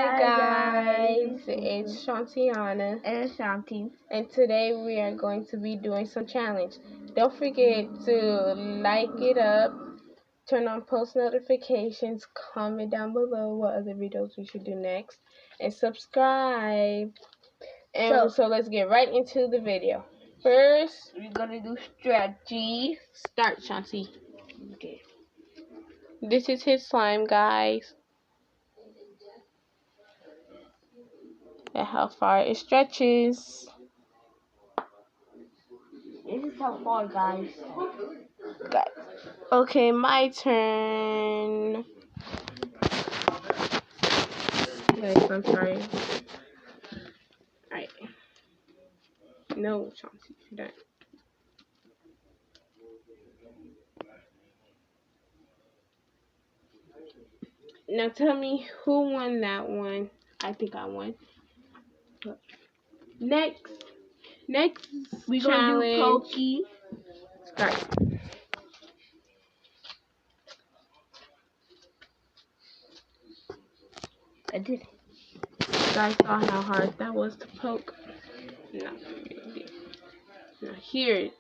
Hi guys, it's Shantiana and Shanti. and today we are going to be doing some challenge. Don't forget to like it up, turn on post notifications, comment down below what other videos we should do next, and subscribe. And so let's get right into the video. First, We're gonna do strategy. start Shanti. Okay. This is his slime, guys. And how far it stretches. This is how far, guys. Okay, my turn. Guys, I'm sorry. Alright. No, Shanti, you're done. Now tell me who won that one. I think I won. Next We're challenge. gonna do pokey. Start. I did it. Guys saw how hard that was to poke. No, really. Now here,